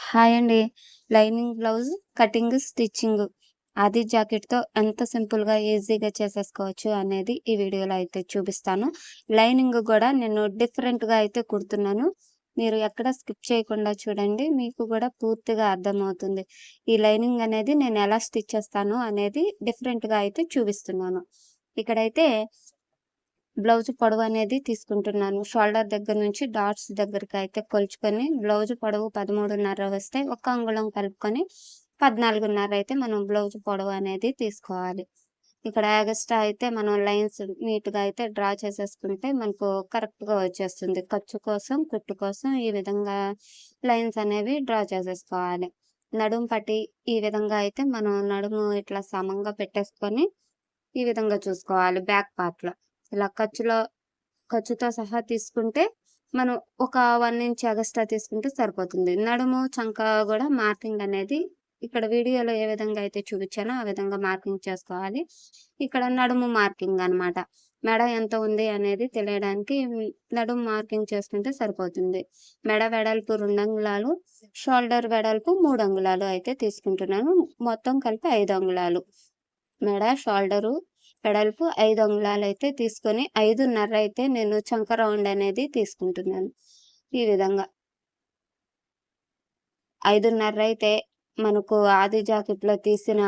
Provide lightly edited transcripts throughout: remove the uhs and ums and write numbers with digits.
Hi అండి. Lining blouse cutting, stitching ఆది జాకెట్‌తో ఎంత సింపుల్‌గా, ఈజీగా చేసేసుకోవచ్చు అనేది ఈ వీడియోలో అయితే చూపిస్తాను. లైనింగ్ గూడా నేను డిఫరెంట్‌గా అయితే కుడుతున్నాను. మీరు ఎక్కడ స్కిప్ చేయకుండా చూడండి. మీకు గూడా పూర్తిగా అర్థమవుతుంది. ఈ లైనింగ్ అనేది నేను ఎలా స్టిచ్ చేస్తాను అనేది డిఫరెంట్‌గా అయితే చూపిస్తున్నాను. ఇక్కడైతే బ్లౌజ్ పొడవనేది తీసుకుంటున్నాను. షోల్డర్ దగ్గర నుంచి డాట్స్ దగ్గరకైతే కొలుచుకొని, బ్లౌజ్ పొడవు 13.5 వస్తే, ఒక అంగుళం కలుపుకొని 14.5 అయితే మనం బ్లౌజ్ పొడవు అనేది తీసుకోవాలి. ఇక్కడ ఎగస్ట్రా అయితే మనం లైన్స్ నీట్‌గా అయితే డ్రా చేసేసుకుంటే మనకు కరెక్ట్‌గా వచ్చేస్తుంది. ఖర్చు కోసం, కుట్టు కోసం ఈ విధంగా లైన్స్ అనేవి డ్రా చేసేసుకోవాలి. నడుము పట్టి ఈ విధంగా అయితే మనం నడుము ఇట్లా సమంగా పెట్టేసుకొని, ఈ విధంగా చూసుకోవాలి బ్యాక్ పార్ట్‌లో. ఇలా ఖర్చుతో సహా తీసుకుంటే, మనం ఒక 1 ఇంచ్ ఎగస్ట్రా తీసుకుంటే సరిపోతుంది. నడుము, చంక గూడా మార్కింగ్ అనేది ఇక్కడ వీడియోలో ఏ విధంగా అయితే చూపిచ్చానో, ఆ విధంగా మార్కింగ్ చేసుకోవాలి. ఇక్కడ నడుము మార్కింగ్ అనమాట. మెడ ఎంత ఉంది అనేది తెలియడానికి నడుము మార్కింగ్ చేసుకుంటే సరిపోతుంది. మెడ వెడల్పు 2 అంగుళాలు, షోల్డర్ వెడల్పు 3 అంగుళాలు అయితే తీసుకుంటున్నాను. మొత్తం కలిపి 5 అంగుళాలు. మెడ, షోల్డరు వెడల్పు 5 అంగుళాలైతే తీసుకొని 5.5 అయితే నేను చంక రౌండ్ అనేది తీసుకుంటున్నాను. ఈ విధంగా 5.5 అయితే మనకు ఆది జాకెట్‌లో తీసిన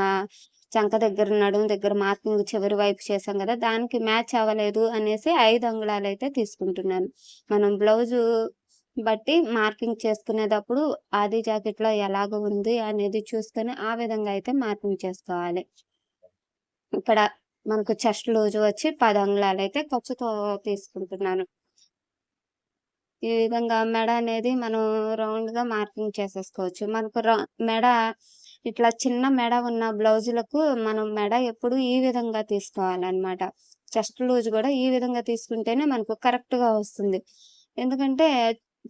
చంక దగ్గర, నడుము దగ్గర మార్కింగ్ చివరి వైపు చేసాం గదా! దానికి మ్యాచ్ అవ్వలేదు అనేసి 5 అంగుళాలైతే తీసుకుంటున్నాను. మనం బ్లౌజు బట్టి మార్కింగ్ చేసుకునేటప్పుడు ఆది జాకెట్‌లో ఎలాగ ఉంది అనేది చూసుకొని ఆ విధంగా అయితే మార్కింగ్ చేసుకోవాలి. ఇక్కడ మనకు చెస్ట్ లూజ్ వచ్చి 10 అంగుళాలైతే ఖర్చుతో తీసుకుంటున్నాను. ఈ విధంగా మెడ అనేది మనం రౌండ్‌గా మార్కింగ్ చేసేసుకోవచ్చు. మనకు మెడ ఇట్లా చిన్న మెడ ఉన్న బ్లౌజులకు మనం మెడ ఎప్పుడు ఈ విధంగా తీసుకోవాలనమాట. చెస్ట్ లూజ్ గూడా ఈ విధంగా తీసుకుంటేనే మనకు కరెక్ట్‌గా వస్తుంది. ఎందుకంటే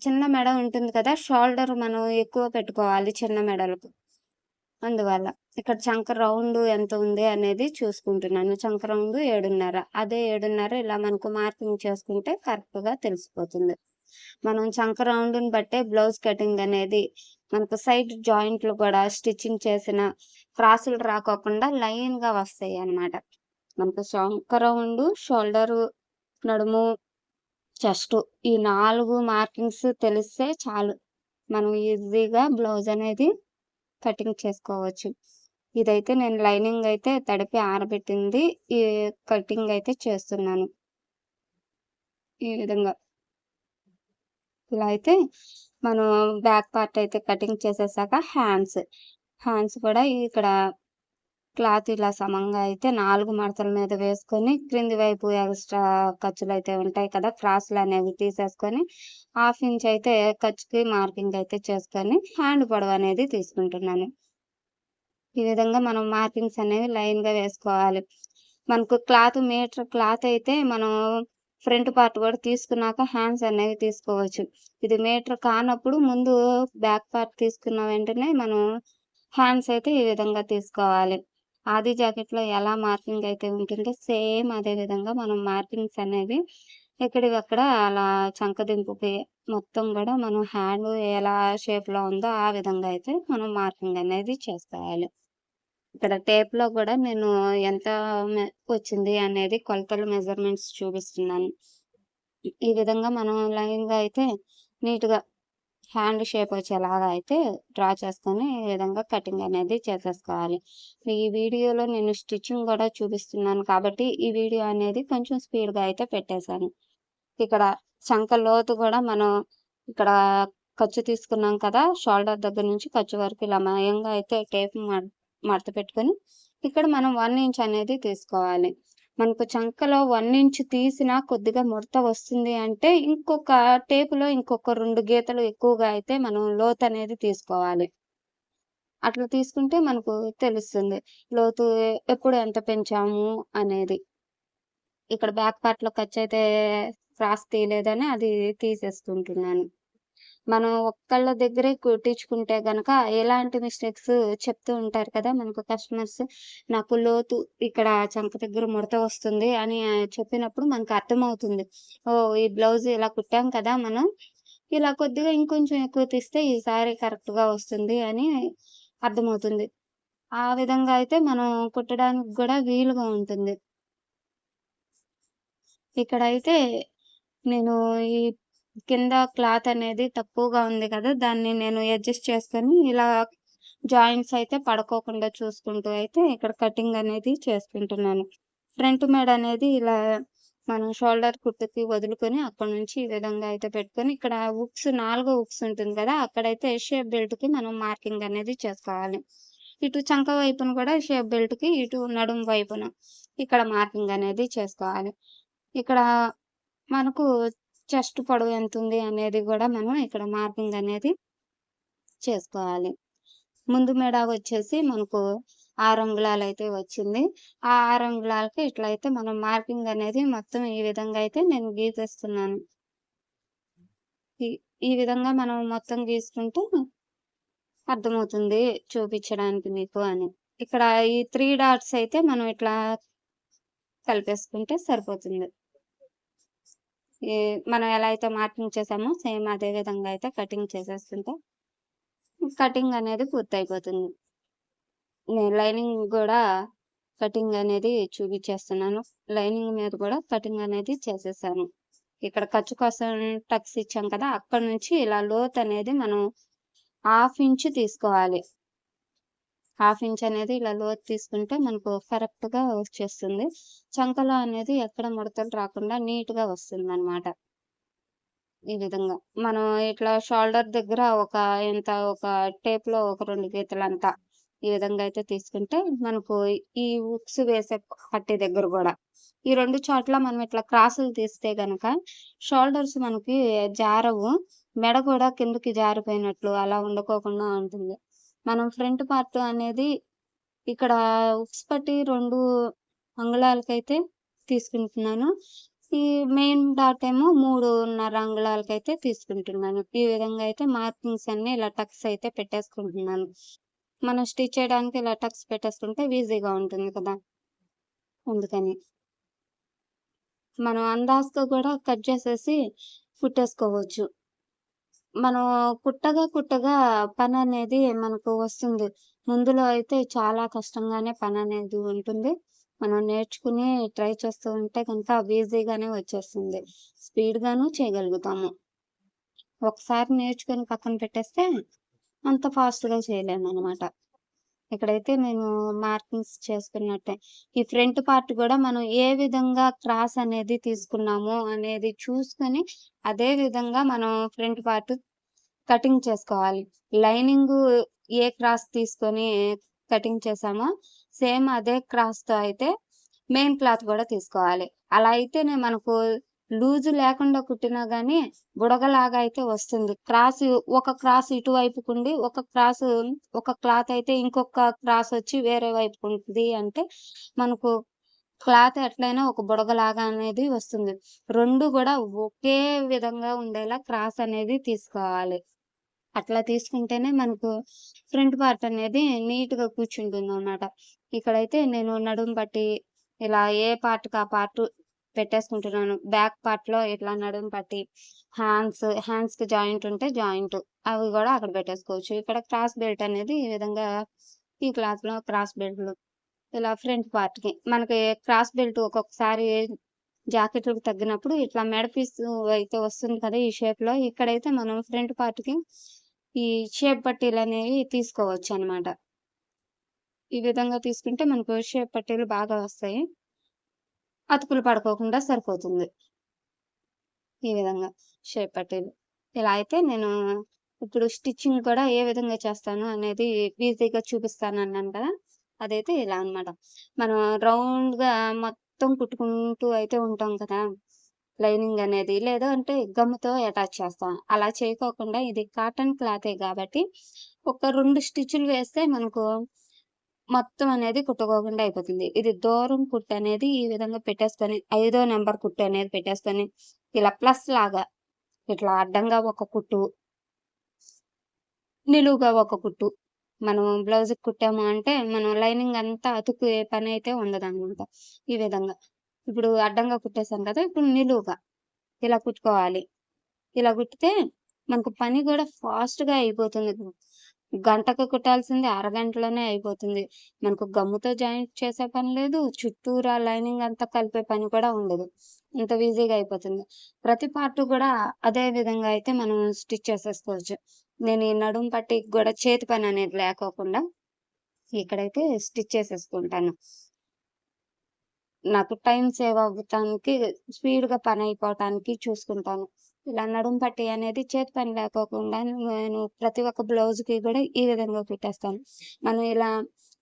చిన్న మెడ ఉంటుంది కదా! షోల్డర్ మనం ఎక్కువ పెట్టుకోవాలి చిన్న మెడలకు. అందువల్ల. ఇక్కడ చంక రౌండు ఎంత ఉంది అనేది చూసుకుంటున్నాను. చంక రౌండు 7.5. అదే 7.5 ఇలా మనకు మార్కింగ్ చేసుకుంటే కరెక్ట్‌గా తెలిసిపోతుంది. మనం చంక రౌండుని బట్టే బ్లౌజ్ కటింగ్ అనేది మనకు సైడ్ జాయింట్లు కూడా స్టిచ్చింగ్ చేసిన క్రాసులు రాకోకుండా లైన్‌గా వస్తాయన్నమాట. మనకు చంక రౌండు, షోల్డరు, నడుము, చెస్టు ఈ 4 మార్కింగ్స్ తెలిస్తే చాలు. మనం ఈజీగా బ్లౌజ్ అనేది కటింగ్ చేసుకోవచ్చు. ఇదైతే నేను లైనింగ్ అయితే తడిపి ఆరబెట్టింది. ఈ కటింగ్ అయితే చేస్తున్నాను. ఈ విధంగా. ఇలా అయితే మనం బ్యాక్ పార్ట్ అయితే కటింగ్ చేసేసాక హ్యాండ్స్ కూడా ఇక్కడ క్లాత్ ఇలా సమంగా అయితే 4 మడతల మీద వేసుకొని, క్రింది వైపు ఎక్స్‌ట్రా ఖర్చులైతే ఉంటాయి కదా! క్రాస్‌లనేవి తీసేసుకొని, హాఫ్ ఇంచ్ అయితే ఖర్చుకి మార్కింగ్ అయితే చేసుకొని, హ్యాండ్ పొడవనేది తీసుకుంటున్నాను. ఈ విధంగా మనం మార్కింగ్స్ అనేవి లైన్‌గా వేసుకోవాలి. మనకు మీటర్ క్లాత్ అయితే మనం ఫ్రంట్ పార్ట్ కూడా తీసుకున్నాక హ్యాండ్స్ అనేవి తీసుకోవచ్చు. ఇది మీటర్ కానప్పుడు ముందు బ్యాక్ పార్ట్ తీసుకున్న వెంటనే మనం హ్యాండ్స్ అయితే ఈ విధంగా తీసుకోవాలి. ఆది జాకెట్‌లో ఎలా మార్కింగ్ అయితే ఉంటుందో సేమ్ అదే విధంగా మనం మార్కింగ్స్ అనేవి ఎక్కడివక్కడ అలా చంకదింపుకి మొత్తం గూడా మనం హ్యాండ్ ఎలా షేప్‌లో ఉందో ఆ విధంగా అయితే మనం మార్కింగ్ అనేది చేసుకోవాలి. ఇక్కడ టేప్‌లో గూడా నేను ఎంత మె వచ్చింది అనేది కొలతలు మెజర్‌మెంట్స్ చూపిస్తున్నాను. ఈ విధంగా మనం లైన్‌గా అయితే నీట్‌గా హ్యాండ్ షేప్ వచ్చేలాగా అయితే డ్రా చేసుకొని, ఈ విధంగా కటింగ్ అనేది చేసేసుకోవాలి. ఈ వీడియోలో నేను స్టిచ్చింగ్ గూడా చూపిస్తున్నాను కాబట్టి, ఈ వీడియో అనేది కొంచెం స్పీడ్‌గా అయితే పెట్టేశాను. ఇక్కడ చంక లోతు గూడా మనం ఇక్కడ ఖర్చు తీసుకున్నాం కదా! షోల్డర్ దగ్గర నుంచి ఖర్చు వరకు ఇలా మయంగా అయితే టేప్ మడత పెట్టుకొని, ఇక్కడ మనం 1 ఇంచ్ అనేది తీసుకోవాలి. మనకు చంకలో 1 ఇంచ్ తీసినా కొద్దిగా ముడత వస్తుంది అంటే, టేపులో ఇంకొక 2 గీతలు ఎక్కువగా అయితే మనం లోతనేది తీసుకోవాలి. అట్లా తీసుకుంటే మనకు తెలుస్తుంది. లోతు ఎప్పుడు ఎంత పెంచాము అనేది. ఇక్కడ బ్యాక్ పార్ట్‌లో ఖర్చయితే క్రాస్ తీయలేదని అది తీసేసుకుంటున్నాను. మనం ఒక్కళ్ళ దగ్గరే కుట్టించుకుంటే గనక ఎలాంటి మిస్టేక్స్ చెప్తూ ఉంటారు కదా! మనకు కస్టమర్స్. నాకు లోతు ఇక్కడ చంక దగ్గర ముడత వస్తుంది అని చెప్పినప్పుడు మనకు అర్థమవుతుంది. ఓహ్! ఈ బ్లౌజ్ ఇలా కుట్టాం కదా మనం. ఇలా కొద్దిగా ఇంకొంచెం ఎక్కువ తీస్తే ఈసారి కరెక్ట్‌గా వస్తుంది అని అర్థమవుతుంది. ఆ విధంగా అయితే మనం కుట్టడానికి గూడా వీలుగా ఉంటుంది. ఇక్కడైతే నేను ఈ కింద క్లాత్ అనేది తక్కువగా ఉంది కదా! దాన్ని నేను అడ్జస్ట్ చేసుకొని ఇలా జాయింట్స్ అయితే పడుకోకుండా చూసుకుంటూ అయితే ఇక్కడ కటింగ్ అనేది చేసుకుంటున్నాను. ఫ్రంట్ మెడ అనేది ఇలా మనం షోల్డర్ కుట్టుకి వదులుకొని అక్కడి నుంచి ఈ విధంగా అయితే పెట్టుకొని ఇక్కడ హుక్స్ నాలుగో హుక్స్ ఉంటుంది కదా! అక్కడైతే షేప్ బెల్ట్‌కి మనం మార్కింగ్ అనేది చేసుకోవాలి. ఇటు చంక వైపున కూడా షేప్ బెల్ట్‌కి, ఇటు నడుము వైపున ఇక్కడ మార్కింగ్ అనేది చేసుకోవాలి. ఇక్కడ మనకు చెస్ట్ పొడవు ఎంతుంది అనేది గూడా మనం ఇక్కడ మార్కింగ్ అనేది చేసుకోవాలి. ముందు మెడ వచ్చేసి మనకు 6 అంగుళాలైతే వచ్చింది. ఆ 6 అంగుళాలకి ఇట్లయితే మనం మార్కింగ్ అనేది మొత్తం ఈ విధంగా అయితే నేను గీసేస్తున్నాను. ఈ ఈ విధంగా మనం మొత్తం గీసుకుంటే అర్థమవుతుంది చూపిచ్చడానికి మీకు అని. ఇక్కడ ఈ 3 డాట్స్ అయితే మనం ఇట్లా కలిపేసుకుంటే సరిపోతుంది. ఈ మనం ఎలా అయితే మార్కింగ్ చేసామో సేమ్ అదే విధంగా అయితే కటింగ్ చేసేసుకుంటే కటింగ్ అనేది పూర్తయిపోతుంది. నేను లైనింగ్ గూడా కటింగ్ అనేది చూపిచ్చేస్తున్నాను. లైనింగ్ మీద గూడా కటింగ్ అనేది చేసేసాను. ఇక్కడ ఖర్చు కోసం టక్స్ ఇచ్చాం కదా! అక్కడి నుంచి ఇలా లోతనేది మనం హాఫ్ ఇంచ్ తీసుకోవాలి. హాఫ్ ఇంచ్ అనేది ఇలా లోతు తీసుకుంటే మనకు కరెక్ట్‌గా వచ్చేస్తుంది. చంకలో అనేది ఎక్కడ ముడతలు రాకుండా నీట్‌గా వస్తుందనమాట. ఈ విధంగా. మనం ఇట్లా షోల్డర్ దగ్గర ఒక టేప్‌లో ఒక 2 గీతలంతా ఈ విధంగా అయితే తీసుకుంటే, మనకు ఈ హుక్స్ వేసే పట్టీ దగ్గర గూడా. ఈ 2 చోట్ల మనం ఇట్లా క్రాసులు తీస్తే గనక షోల్డర్స్ మనకి జారవు. మెడ కూడా కిందకి జారిపోయినట్లు అలా ఉండకోకుండా ఉంటుంది. మనం ఫ్రంట్ పార్ట్ అనేది ఇక్కడ హుక్స్ పట్టి 2 అంగుళాలకైతే తీసుకుంటున్నాను. ఈ మెయిన్ డాట్ ఏమో 3:30 అంగుళాలకైతే తీసుకుంటున్నాను. ఈ విధంగా అయితే మార్కింగ్స్ అన్నీ ఇలా టక్స్ అయితే పెట్టేసుకుంటున్నాను. మనం స్టిచ్ చేయడానికి ఇలా టక్స్ పెట్టేసుకుంటే ఈజీగా ఉంటుంది కదా! అందుకని. మనం అందాజుగా కూడా కట్ చేసేసి కుట్టేసుకోవచ్చు. మనం కుట్టగా పననేది మనకు వస్తుంది. ముందులో అయితే చాలా కష్టంగానే పననేది ఉంటుంది. మనం నేర్చుకుని ట్రై చేస్తూ ఉంటే గనుక ఈజీగానే వచ్చేస్తుంది. స్పీడ్‌గాను చేయగలుగుతాము. ఒకసారి నేర్చుకొని పక్కన పెట్టేస్తే అంత ఫాస్ట్‌గా చేయలేమనమాట. ఇక్కడైతే నేను మార్కింగ్స్ చేసుకున్నట్టే. ఈ ఫ్రంట్ పార్ట్ గూడా మనం ఏ విధంగా క్రాస్ అనేది తీసుకున్నామో అనేది చూసుకొని, అదే విధంగా మనం ఫ్రంట్ పార్ట్ కటింగ్ చేసుకోవాలి. లైనింగు ఏ క్రాస్ తీసుకొని కటింగ్ చేసామో, సేమ్ అదే క్రాస్‌తో అయితే మెయిన్ క్లాత్ గూడా తీసుకోవాలి. అలా అయితేనే మనకు లూజు లేకుండా కుట్టినా గానీ, బుడగలాగా అయితే వస్తుంది. ఒక క్రాస్ ఇటువైపుకుండి, ఒక క్లాత్ అయితే ఇంకొక క్రాసొచ్చి వేరే వైపుకుంటది అంటే, మనకు క్లాత్ ఎట్లైనా ఒక బుడగలాగా అనేది వస్తుంది. 2 గూడా ఒకే విధంగా ఉండేలా క్రాస్ అనేది తీసుకోవాలి. అట్లా తీసుకుంటేనే మనకు ఫ్రంట్ పార్ట్ అనేది నీట్‌గా కూర్చుంటుందనమాట. ఇక్కడైతే నేను నడుము పట్టి ఇలా ఏ పార్ట్‌కి ఆ పార్ట్ పెట్టేసుకుంటున్నాను. బ్యాక్ పార్ట్‌లో ఇట్లా నడుము పట్టి, హ్యాండ్స్‌కి జాయింట్ ఉంటే జాయింట్ అవి గూడా అక్కడ పెట్టేసుకోవచ్చు. ఇక్కడ క్రాస్ బెల్ట్ అనేది ఈ విధంగా ఈ క్లాత్‌లో క్రాస్ బెల్ట్‌లు ఇలా ఫ్రంట్ పార్ట్‌కి. మనకి క్రాస్ బెల్ట్ ఒక్కొక్కసారి జాకెట్‌లకు తగ్గినప్పుడు ఇట్లా మెడ పీసు అయితే వస్తుంది కదా! ఈ షేప్‌లో. ఇక్కడైతే మనం ఫ్రంట్ పార్ట్‌కి ఈ షేప్ పట్టీలనేవి తీసుకోవచ్చనమాట. ఈ విధంగా తీసుకుంటే మనకు షేప్ పట్టీలు బాగా వస్తాయి. అతుకులు పడుకోకుండా సరిపోతుంది. ఈ విధంగా షేప్ పట్టీలు. ఇలా అయితే నేను ఇప్పుడు స్టిచ్చింగ్ కూడా ఏ విధంగా చేస్తాను అనేది ఈజీగా చూపిస్తానన్నాను కదా! అదైతే ఇలా అనమాట. మనం రౌండ్‌గా మొత్తం కుట్టుకుంటూ అయితే ఉంటాం కదా! లైనింగ్ అనేది. లేదు అంటే గమ్‌తో అటాచ్ చేస్తాం. అలా చేయకోకుండా ఇది కాటన్ క్లాతే గాబట్టి, ఒక 2 స్టిచ్‌లు వేస్తే మనకు మొత్తం అనేది కుట్టుకోకుండా అయిపోతుంది. ఇది దూరం కుట్టనేది ఈ విధంగా పెట్టేసుకొని, ఐదో నంబర్ కుట్టనేది పెట్టేసుకొని, ఇలా ప్లస్ లాగా ఇట్లా అడ్డంగా ఒక కుట్టు, నిలువుగా ఒక కుట్టు. మనం బ్లౌజ్‌కి కుట్టాము అంటే, మనం లైనింగ్ అంతా అతుకే పనైతే ఉండదనమాట. ఈ విధంగా. ఇప్పుడు అడ్డంగా కుట్టేసాం కదా! ఇప్పుడు నిలువుగా ఇలా కుట్టుకోవాలి. ఇలా కుట్టితే మనకు పని కూడా ఫాస్ట్‌గా అయిపోతుంది. గంటకు కుట్టాల్సింది అరగంటలోనే అయిపోతుంది. మనకు గమ్ముతో జాయింట్ చేసే పని లేదు. చుట్టూరా లైనింగ్ అంతా కలిపే పని కూడా ఉండదు. ఇంత ఈజీగా అయిపోతుంది. ప్రతి పార్ట్ కూడా అదే విధంగా అయితే మనం స్టిచ్ చేసేసుకోవచ్చు. నేను ఈ నడుము పట్టీకి గూడా చేతి పననేది లేకోకుండా ఇక్కడైతే స్టిచ్ చేసేసుకుంటాను. నాకు టైం సేవ్ అవ్వటానికి, స్పీడ్‌గా పనయిపోవటానికి చూసుకుంటాను. ఇలా నడుము పట్టీ అనేది చేతి పని లేకోకుండా నేను ప్రతి ఒక్క బ్లౌజ్‌కి గూడా ఈ విధంగా కుట్టేస్తాను. మనం ఇలా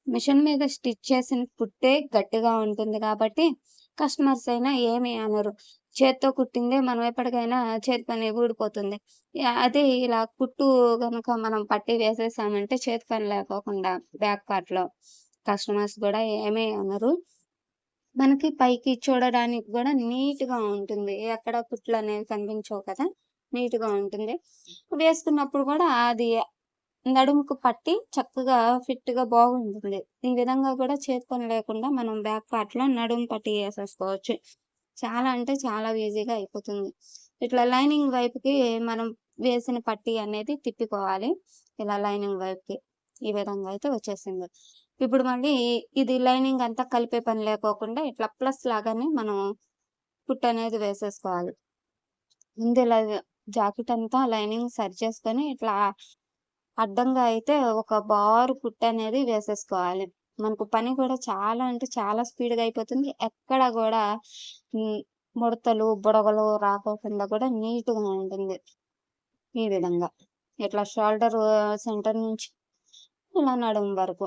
మిషన్ మీద స్టిచ్ చేసిన కుట్టే గట్టిగా ఉంటుంది కాబట్టి, కస్టమర్స్ అయినా ఏమి అనరు. చేత్తో కుట్టిందే మనం ఎప్పటికైనా చేతి పని ఊడిపోతుంది. అదే ఇలా కుట్టు గనక మనం పట్టీ వేసేసామంటే చేతి పని లేకోకుండా బ్యాక్ పార్ట్‌లో కస్టమర్స్ గూడా ఏమీ అనరు. మనకి పైకి చూడడానికి గూడా నీట్‌గా ఉంటుంది. ఎక్కడ కుట్లనేవి కనిపించవు కదా! నీట్‌గా ఉంటుంది. వేసుకున్నప్పుడు గూడా అది నడుముకు పట్టి చక్కగా ఫిట్‌గా బాగుంటుంది. ఈ విధంగా గూడా చేతి పని లేకుండా మనం బ్యాక్ పార్ట్‌లో నడుము పట్టీ ఏసేసుకోవచ్చు. చాలా అంటే చాలా ఈజీగా అయిపోతుంది. ఇట్లా లైనింగ్ వైపుకి మనం వేసిన పట్టీ అనేది తిప్పుకోవాలి. ఇలా లైనింగ్ వైపుకి. ఈ విధంగా అయితే వచ్చేసింది. ఇప్పుడు మళ్ళీ ఇది లైనింగ్ అంతా కలిపే పని లేకోకుండా ఇట్లా ప్లస్ లాగానే మనం కుట్టనేది వేసేసుకోవాలి. ముందు ఇలా జాకెట్ అంతా లైనింగ్ సరి చేసుకొని ఇట్లా అడ్డంగా అయితే ఒక బారు కుట్టనేది వేసేసుకోవాలి. మనకు పని కూడా చాలా అంటే చాలా స్పీడ్‌గా అయిపోతుంది. ఎక్కడ గూడా హ్మ్. ముడతలు, బుడగలు రాకోకుండా కూడా నీట్‌గా ఉంటుంది. ఈ విధంగా. ఇట్లా షోల్డర్ సెంటర్ నుంచి ఇలా నడుము వరకు.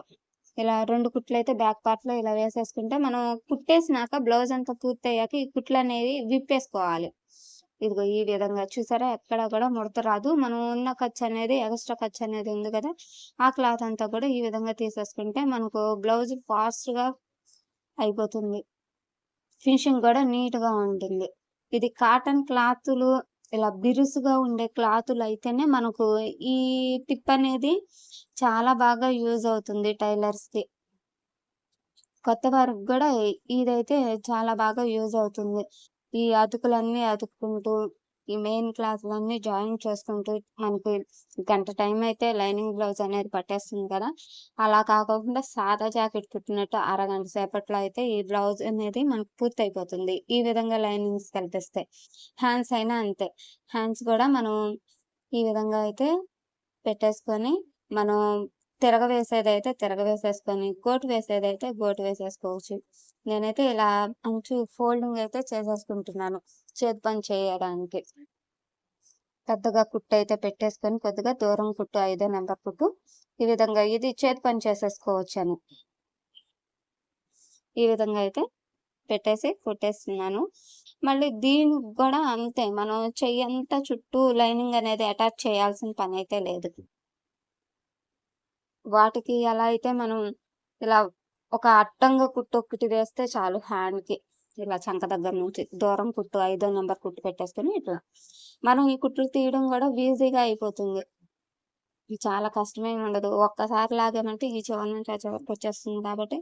ఇలా 2 కుట్లయితే బ్యాక్ పార్ట్‌లో ఇలా వేసేసుకుంటే, మనం కుట్టేసినాక బ్లౌజ్ అంతా పూర్తయ్యాక ఈ కుట్లనేవి విప్పేసుకోవాలి. ఇదిగో ఈ విధంగా చూసారా? ఎక్కడ కూడా ముడత రాదు. మనం ఉన్న ఖర్చనేది ఎక్స్‌ట్రా ఖర్చనేది ఉంది కదా! ఆ క్లాత్ అంతా కూడా ఈ విధంగా తీసేసుకుంటే మనకు బ్లౌజ్ ఫాస్ట్‌గా అయిపోతుంది. ఫినిషింగ్ గూడా నీట్‌గా ఉంటుంది. ఇది కాటన్ క్లాతులు ఇలా బిరుసుగా ఉండే క్లాతులయితేనే మనకు ఈ టిప్ అనేది చాలా బాగా యూజ్ అవుతుంది టైలర్స్‌కి. కొత్త వారికి గూడా ఇదైతే చాలా బాగా యూజ్ అవుతుంది. ఈ అతుకులన్నీ అతుక్కుంటూ, ఈ మెయిన్ క్లాతులన్నీ జాయిన్ చేసుకుంటూ మనకి గంట టైమయితే లైనింగ్ బ్లౌజ్ అనేది పట్టేస్తుంది కదా! అలా కాకోకుండా సాదా జాకెట్ కుట్టినట్టు అరగంట సేపట్లో అయితే ఈ బ్లౌజ్ అనేది మనకు పూర్తయిపోతుంది. ఈ విధంగా లైనింగ్స్ కలిపిస్తే. హ్యాండ్స్ అయినా అంతే. హ్యాండ్స్ గూడా మనం ఈ విధంగా అయితే పెట్టేసుకొని, మనం తిరగవేసేదైతే తిరగవేసేసుకొని, గోటు వేసేదైతే గోటు వేసేసుకోవచ్చు. నేనైతే ఇలా అంచు ఫోల్డింగ్ అయితే చేసేసుకుంటున్నాను. చేతి పని చేయడానికి. పెద్దగా కుట్టయితే పెట్టేసుకొని, కొద్దిగా దూరం కుట్టు 5 నంబర్ కుట్టు. ఈ విధంగా ఇది చేతి పని చేసేసుకోవచ్చని. ఈ విధంగా అయితే పెట్టేసి కుట్టేస్తున్నాను. మళ్ళీ దీనికి గూడా అంతే. మనం చెయ్యంతా చుట్టూ లైనింగ్ అనేది అటాచ్ చేయాల్సిన పనైతే లేదు. వాటికి ఎలా అయితే మనం ఇలా ఒక అడ్డంగా కుట్టొక్కటి వేస్తే చాలు హ్యాండ్‌కి. ఇలా చంక దగ్గర నుంచి దూరం కుట్టు 5 నంబర్ కుట్టు పెట్టేసుకొని ఇట్లా. మనం ఈ కుట్లు తీయడం గూడా ఈజీగా అయిపోతుంది. చాలా కష్టమేమి ఉండదు. ఒక్కసారి లాగామంటే ఈ చివరి నుంచి ఆ చివరికొచ్చేస్తుంది కాబట్టి,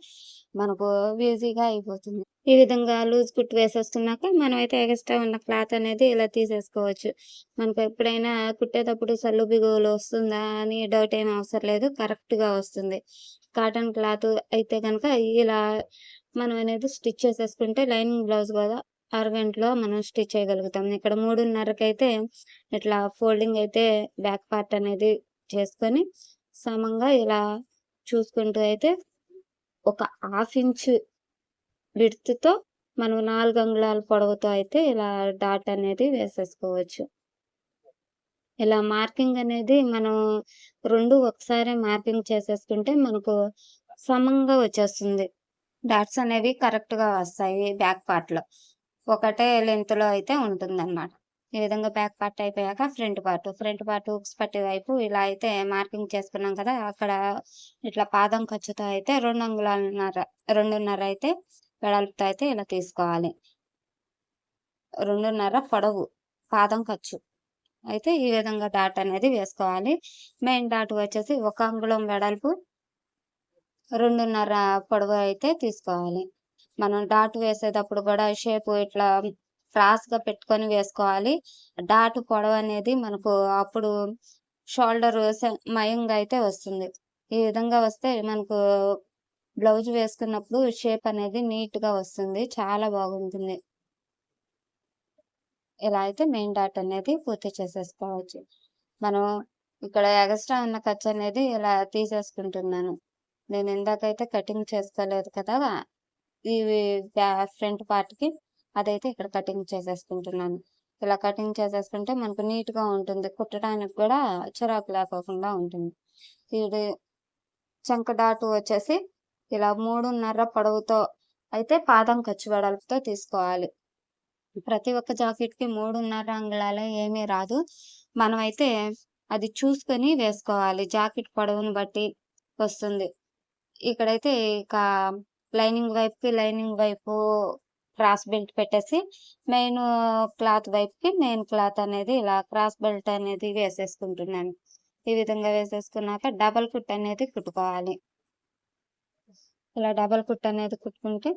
మనకు ఈజీగా అయిపోతుంది. ఈ విధంగా లూజ్ కుట్టు వేసేసుకున్నాక, మనమైతే ఎక్స్‌ట్రా ఉన్న క్లాత్ అనేది ఇలా తీసేసుకోవచ్చు. మనకు ఎప్పుడైనా కుట్టేటప్పుడు సల్లు బిగువులు వస్తుందా అని డౌట్ ఏమి అవసరం లేదు. కరెక్ట్‌గా వస్తుంది. కాటన్ క్లాత్ అయితే గనక ఇలా మనం అనేది స్టిచ్ చేసేసుకుంటే లైనింగ్ బ్లౌజ్ గూడా అరగంటలో మనం స్టిచ్ చేయగలుగుతాం. ఇక్కడ 3:30కైతే ఇట్లా ఫోల్డింగ్ అయితే బ్యాక్ పార్ట్ అనేది చేసుకొని, సమంగా ఇలా చూసుకుంటూ అయితే ఒక హాఫ్ ఇంచు విడ్త్‌తో మనం 4 అంగుళాల పొడవుతో అయితే ఇలా డాట్ అనేది వేసేసుకోవచ్చు. ఇలా మార్కింగ్ అనేది మనం 2 ఒకసారే మార్కింగ్ చేసేసుకుంటే మనకు సమంగా వచ్చేస్తుంది. డాట్స్ అనేవి కరెక్ట్‌గా వస్తాయి బ్యాక్ పార్ట్‌లో. ఒకటే లెంగ్త్‌లో అయితే ఉంటుందన్నమాట. ఈ విధంగా బ్యాక్ పార్ట్ అయిపోయాక ఫ్రంట్ పార్ట్ హుక్స్ పట్టీ వైపు ఇలా అయితే మార్కింగ్ చేసుకున్నాం కదా! అక్కడ ఇట్లా పాదం ఖర్చుతో అయితే 2 అంగుళాలన్నర 2:30 అయితే వెడల్పుతో అయితే ఇలా తీసుకోవాలి. 2:30 పొడవు పాదం ఖర్చు. అయితే ఈ విధంగా డాట్ అనేది వేసుకోవాలి. మెయిన్ డాట్ వచ్చేసి 1 అంగుళం వెడల్పు, 2:30 పొడవు అయితే తీసుకోవాలి. మనం డాట్ వేసేటప్పుడు గూడా షేపు ఇట్లా క్రాస్‌గా పెట్టుకొని వేసుకోవాలి. డాట్ పొడవనేది మనకు అప్పుడు షోల్డర్ మయంగా అయితే వస్తుంది. ఈ విధంగా వస్తే మనకు బ్లౌజ్ వేసుకున్నప్పుడు షేప్ అనేది నీట్‌గా వస్తుంది. చాలా బాగుంటుంది. ఇలా అయితే మెయిన్ డాట్ అనేది పూర్తి చేసేసుకోవచ్చు. మనం ఇక్కడ ఎగస్ట్రా ఉన్న ఖర్చనేది ఇలా తీసేసుకుంటున్నాను. నేను ఇందాకైతే కటింగ్ చేసుకోలేదు కదా! ఇవి ఫ్రంట్ పార్ట్‌కి అదైతే ఇక్కడ కటింగ్ చేసేసుకుంటున్నాను. ఇలా కటింగ్ చేసేసుకుంటే మనకు నీట్‌గా ఉంటుంది. కుట్టడానికి కూడా చిరాకు లేకోకుండా ఉంటుంది. ఇది చంక డాటు వచ్చేసి ఇలా 3.5 పొడవుతో అయితే పాదం ఖర్చు వెడల్పుతో తీసుకోవాలి. ప్రతి ఒక్క జాకెట్‌కి 3.5 అంగుళాలే ఏమీ రాదు. మనమైతే అది చూసుకొని వేసుకోవాలి. జాకెట్ పొడవును బట్టి వస్తుంది. ఇక్కడైతే ఇక లైనింగ్ వైపు క్రాస్ బెల్ట్ పెట్టేసి, మెయిన్ క్లాత్ వైపుకి మెయిన్ క్లాత్ అనేది ఇలా క్రాస్ బెల్ట్ అనేది వేసేసుకుంటున్నాను. ఈ విధంగా వేసేసుకున్నాక డబల్ కుట్ అనేది కుట్టుకోవాలి. ఇలా డబల్ కుట్ అనేది కుట్టుకుంటే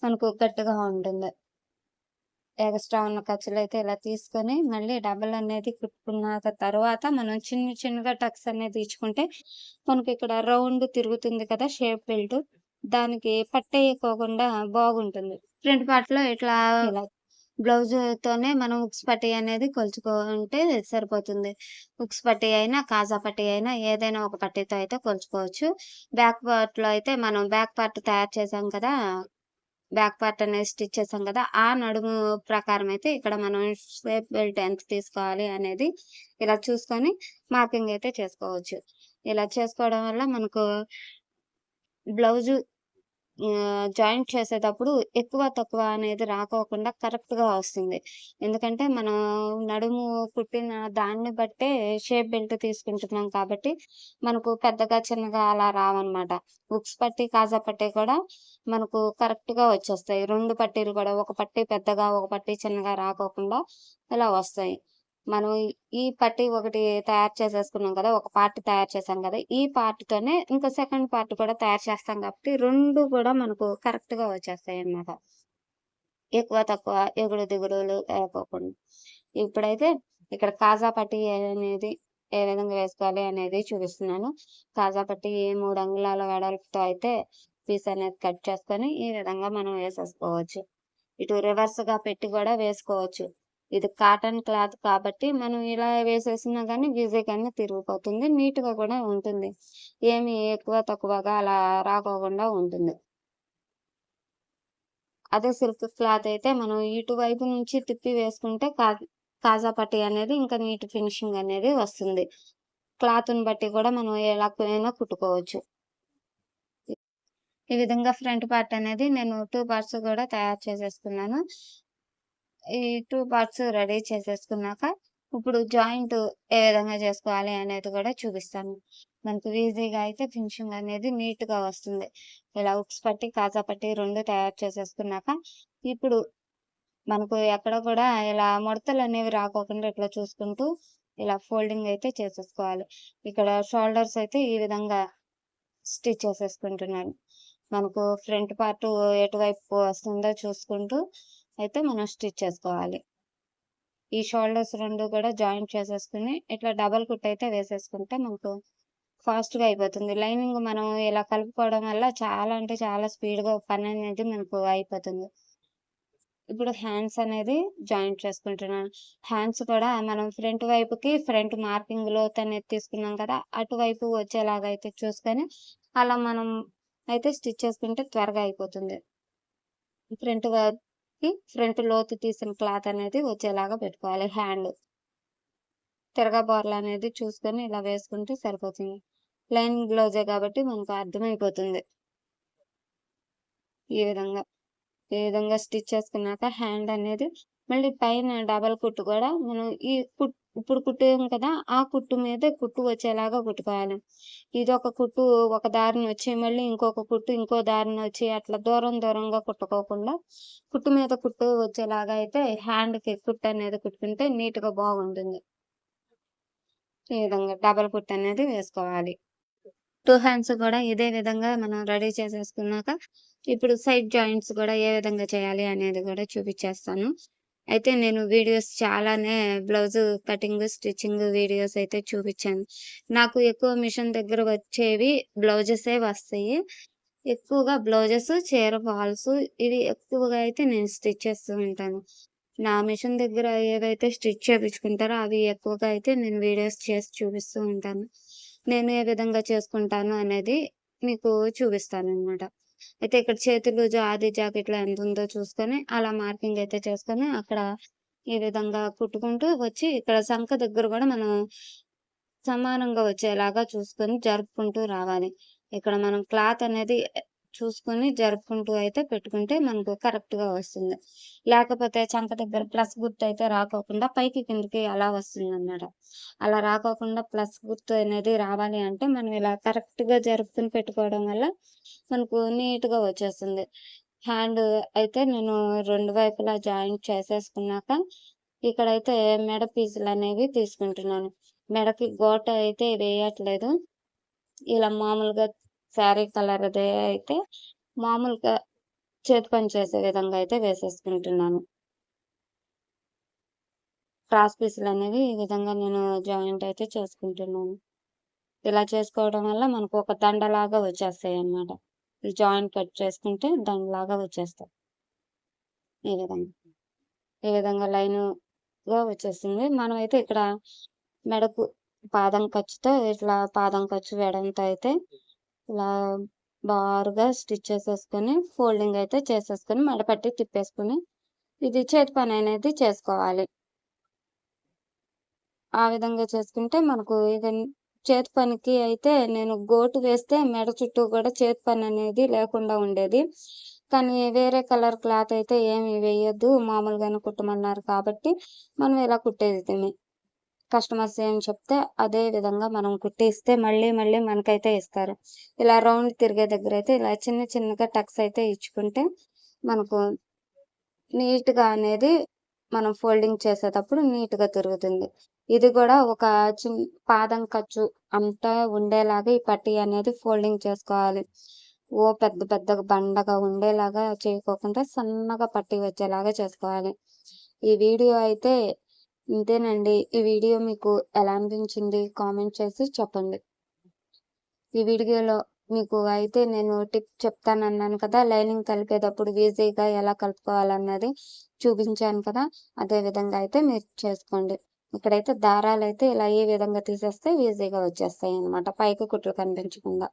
మనకు గట్టిగా ఉంటుంది. ఎక్స్‌ట్రా ఉన్న ఖర్చులైతే ఇలా తీసుకొని, మళ్ళీ డబల్ అనేది కుట్టుకున్నాక తర్వాత మనం చిన్నగా టక్స్ అనేది ఇచ్చుకుంటే, మనకిక్కడ రౌండ్ తిరుగుతుంది కదా! Shape belt. దానికి పట్టేయకోకుండా బాగుంటుంది. ఫ్రంట్ పార్ట్‌లో ఇలా బ్లౌజుతోనే మనం హుక్స్ పట్టీ అనేది కొలుచుకుంటే సరిపోతుంది. హుక్స్ పట్టీ అయినా, కాజా పట్టీ అయినా ఏదైనా ఒక పట్టీతో అయితే కొలుచుకోవచ్చు. బ్యాక్ పార్ట్‌లో అయితే మనం బ్యాక్ పార్ట్ తయారు చేసాం కదా! బ్యాక్ పార్ట్ అనేది స్టిచ్ చేసాం కదా! ఆ నడుము ప్రకారం అయితే ఇక్కడ మనం షేప్ బెల్ట్ ఎంత తీసుకోవాలి అనేది ఇలా చూసుకొని మార్కింగ్ అయితే చేసుకోవచ్చు. ఇలా చేసుకోవడం వల్ల మనకు బ్లౌజు జాయింట్ చేసేటప్పుడు ఎక్కువ, తక్కువ అనేది రాకోకుండా కరెక్ట్‌గా వస్తుంది. ఎందుకంటే మనం నడుము కుట్టిన దాన్ని బట్టే షేప్ బెల్ట్ తీసుకుంటున్నాం కాబట్టి, మనకు పెద్దగా, చిన్నగా అలా రావన్నమాట. హుక్స్ పట్టీ, కాజా పట్టీ కూడా మనకు కరెక్ట్‌గా వచ్చేస్తాయి. 2 పట్టీలు కూడా ఒక పట్టీ పెద్దగా, ఒక పట్టీ చిన్నగా రాకోకుండా ఇలా వస్తాయి. మనం ఈ పట్టీ ఒకటి తయారు చేసేసుకున్నాం కదా! ఒక పార్ట్ తయారు చేసాం కదా! ఈ పార్ట్‌తోనే ఇంకో సెకండ్ పార్ట్ కూడా తయారు చేస్తాం కాబట్టి 2 కూడా మనకు కరెక్ట్‌గా వచ్చేస్తాయన్నమాట. ఎక్కువ, తక్కువ, ఎగుడు దిగుడులు లేకోకుండా. ఇప్పుడైతే ఇక్కడ కాజా పట్టీ అనేది ఏ విధంగా వేసుకోవాలి అనేది చూపిస్తున్నాను. కాజా పట్టీ 3 అంగుళాల వెడల్పుతో అయితే పీస్ అనేది కట్ చేసుకొని ఈ విధంగా మనం వేసేసుకోవచ్చు. ఇటు రివర్స్‌గా పెట్టి కూడా వేసుకోవచ్చు. ఇది కాటన్ క్లాత్ కాబట్టి మనం ఇలా వేసేసినా గానీ ఈజీగానే తిరిగిపోతుంది. నీట్‌గా కూడా ఉంటుంది. ఏమి ఎక్కువ, తక్కువగా అలా రాకోకుండా ఉంటుంది. అదే సిల్క్ క్లాత్ అయితే మనం ఇటువైపు నుంచి తిప్పి వేసుకుంటే కాజా పట్టీ అనేది ఇంకా నీట్ ఫినిషింగ్ అనేది వస్తుంది. క్లాత్‌ని బట్టి కూడా మనం ఎలాగైనా కుట్టుకోవచ్చు. ఈ విధంగా ఫ్రంట్ పార్ట్ అనేది నేను 2 పార్ట్స్ కూడా తయారు చేసేసుకున్నాను. ఈ 2 పార్ట్స్ రెడీ చేసేసుకున్నాక, ఇప్పుడు జాయింట్ ఏ విధంగా చేసుకోవాలి అనేది కూడా చూపిస్తాను. మనకు ఈజీగా అయితే ఫినిషింగ్ అనేది నీట్‌గా వస్తుంది. ఇలా హుక్స్ పట్టి, కాజా పట్టి 2 తయారు చేసేసుకున్నాక, ఇప్పుడు మనకు ఎక్కడ కూడా ఇలా ముడతలనేవి రాకోకుండా ఇట్లా చూసుకుంటూ, ఇలా ఫోల్డింగ్ అయితే చేసేసుకోవాలి. ఇక్కడ షోల్డర్స్ అయితే ఈ విధంగా స్టిచ్ చేసేసుకుంటున్నాను. మనకు ఫ్రంట్ పార్ట్ ఎటువైపు వస్తుందో చూసుకుంటూ అయితే మనం స్టిచ్ చేసుకోవాలి. ఈ షోల్డర్స్ 2 కూడా జాయింట్ చేసేసుకొని, ఇట్లా డబల్ కుట్ అయితే వేసేసుకుంటే మనకు ఫాస్ట్‌గా అయిపోతుంది. లైనింగ్ మనం ఇలా కలుపుకోవడం వల్ల చాలా అంటే చాలా స్పీడ్‌గా పననేది మనకు అయిపోతుంది. ఇప్పుడు హ్యాండ్స్ అనేది జాయింట్ చేసుకుంటున్నాను. హ్యాండ్స్ కూడా మనం ఫ్రంట్ వైపుకి ఫ్రంట్ మార్కింగ్ లోతనేది తీసుకున్నాం కదా! అటువైపు వచ్చేలాగా అయితే చూసుకొని, అలా మనం అయితే స్టిచ్ చేసుకుంటే త్వరగా అయిపోతుంది. ఫ్రంట్ లోతు తీసిన క్లాత్ అనేది వచ్చేలాగా పెట్టుకోవాలి హ్యాండ్. తిరగబోర్లనేది చూసుకొని ఇలా వేసుకుంటే సరిపోతుంది. లైనింగ్ బ్లౌజే కాబట్టి మనకు అర్థమైపోతుంది. ఈ విధంగా. ఈ విధంగా స్టిచ్ చేసుకున్నాక హ్యాండ్ అనేది మళ్ళీ పైన డబల్ కుట్టు కూడా మనం ఇప్పుడు కుట్టాం కదా! ఆ కుట్టు మీదే కుట్టు వచ్చేలాగా కుట్టుకోవాలి. ఇదొక కుట్టు ఒక దారిన వచ్చి, మళ్ళీ ఇంకొక కుట్టు ఇంకో దారిన వచ్చి అట్లా దూరంగా కుట్టుకోకుండా, కుట్టు మీద కుట్టు వచ్చేలాగా అయితే హ్యాండ్‌కి కుట్టు అనేది కుట్టుకుంటే నీట్‌గా బాగుంటుంది. ఈ విధంగా డబల్ కుట్టు అనేది వేసుకోవాలి. 2 హ్యాండ్స్ కూడా ఇదే విధంగా మనం రెడీ చేసేసుకున్నాక, ఇప్పుడు సైడ్ జాయింట్స్ కూడా ఏ విధంగా చేయాలి అనేది కూడా చూపిచ్చేస్తాను. అయితే నేను వీడియోస్ చాలానే బ్లౌజు కటింగ్, స్టిచ్చింగ్ వీడియోస్ అయితే చూపిచ్చాను. నాకు ఎక్కువ మిషన్ దగ్గర వచ్చేవి బ్లౌజెసే వస్తాయి. ఎక్కువగా బ్లౌజెస్, చీర ఫాల్సు ఇవి ఎక్కువగా అయితే నేను స్టిచ్ చేస్తూ ఉంటాను. నా మిషన్ దగ్గర ఏవైతే స్టిచ్ చేపించుకుంటారో అవి ఎక్కువగా అయితే నేను వీడియోస్ చేసి చూపిస్తూ ఉంటాను. నేను ఏ విధంగా చేసుకుంటాను అనేది మీకు చూపిస్తాననమాట. అయితే ఇక్కడ చేతి లూజు ఆది జాకెట్‌లో ఎంతుందో చూసుకొని, అలా మార్కింగ్ అయితే చేసుకొని, అక్కడ ఈ విధంగా కుట్టుకుంటూ వచ్చి, ఇక్కడ సంక దగ్గర గూడా మనం సమానంగా వచ్చేలాగా చూసుకొని జరుపుకుంటూ రావాలి. ఇక్కడ మనం క్లాత్ అనేది చూసుకొని జరుపుకుంటూ అయితే పెట్టుకుంటే మనకు కరెక్ట్‌గా వస్తుంది. లేకపోతే చంక దగ్గర ప్లస్ గుర్తయితే రాకోకుండా పైకి కిందకి అలా వస్తుందనమాట. అలా రాకోకుండా ప్లస్ గుర్తు అనేది రావాలి అంటే మనం ఇలా కరెక్ట్‌గా జరుపుకొని పెట్టుకోవడం వల్ల మనకు నీట్‌గా వచ్చేస్తుంది. హ్యాండ్ అయితే నేను 2 వైపులా జాయింట్ చేసేసుకున్నాక, ఇక్కడైతే మెడ పీసులనేవి తీసుకుంటున్నాను. మెడకి గోట అయితే వేయట్లేదు. ఇలా మామూలుగా శారీ కలర్‌దే అయితే మామూలుగా చేతి పని చేసే విధంగా అయితే వేసేసుకుంటున్నాను. క్రాస్ పీసులనేవి ఈ విధంగా నేను జాయింట్ అయితే చేసుకుంటున్నాను. ఇలా చేసుకోవడం వల్ల మనకు ఒక దండలాగా వచ్చేస్తాయన్నమాట. ఈ జాయింట్ కట్ చేసుకుంటే దండలాగా వచ్చేస్తాయి. ఈ విధంగా. ఈ విధంగా లైనుగా వచ్చేసింది. మనమైతే ఇక్కడ మెడకు పాదం ఖర్చుతో ఇట్లా పాదం ఖర్చు వెడల్పు అయితే ఇలా బారుగా స్టిచ్ చేసేసుకొని, ఫోల్డింగ్ అయితే చేసేసుకొని, మెడపట్టి తిప్పేసుకొని, ఇది చేతి పననేది చేసుకోవాలి. ఆ విధంగా చేసుకుంటే మనకు చేతి పనికి అయితే నేను గోటు వేస్తే మెడ చుట్టూ కూడా చేతి పననేది లేకుండా ఉండేది. కానీ వేరే కలర్ క్లాత్ అయితే ఏమి వేయొద్దు, మామూలుగానే కుట్టమన్నారు కాబట్టి, మనం ఇలా కుట్టేదిమి. కస్టమర్స్ ఏం చెప్తే అదే విధంగా మనం కుట్టిస్తే మళ్ళీ మళ్ళీ మనకైతే ఇస్తారు. ఇలా రౌండ్ తిరిగే దగ్గరైతే ఇలా చిన్న చిన్నగా టక్స్ అయితే ఇచ్చుకుంటే మనకు నీట్‌గా అనేది మనం ఫోల్డింగ్ చేసేటప్పుడు నీట్‌గా తిరుగుతుంది. ఇది గూడా ఒక చిన్ పాదం ఖర్చు అంతా ఉండేలాగా ఈ పట్టీ అనేది ఫోల్డింగ్ చేసుకోవాలి. పెద్ద పెద్దగా బండగా ఉండేలాగా చేయకోకుండా సన్నగా పట్టీ వచ్చేలాగా చేసుకోవాలి. ఈ వీడియో అయితే ఇంతేనండి. ఈ వీడియో మీకు ఎలా అనిపించింది? కామెంట్ చేసి చెప్పండి. ఈ వీడియోలో మీకు అయితే నేను టిప్ చెప్తానన్నాను కదా! లైనింగ్ కలిపేటప్పుడు ఈజీగా ఎలా కలుపుకోవాలన్నది చూపించాను కదా! అదే విధంగా అయితే మీరు చేసుకోండి. ఇక్కడైతే దారాలైతే ఇలా ఈ విధంగా తీసేస్తే ఈజీగా వచ్చేస్తాయన్నమాట. పైకి కుట్లు కనిపించకుండా.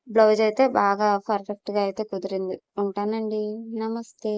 బ్లౌజ్ అయితే బాగా పర్ఫెక్ట్‌గా అయితే కుదిరింది. ఉంటానండి. నమస్తే.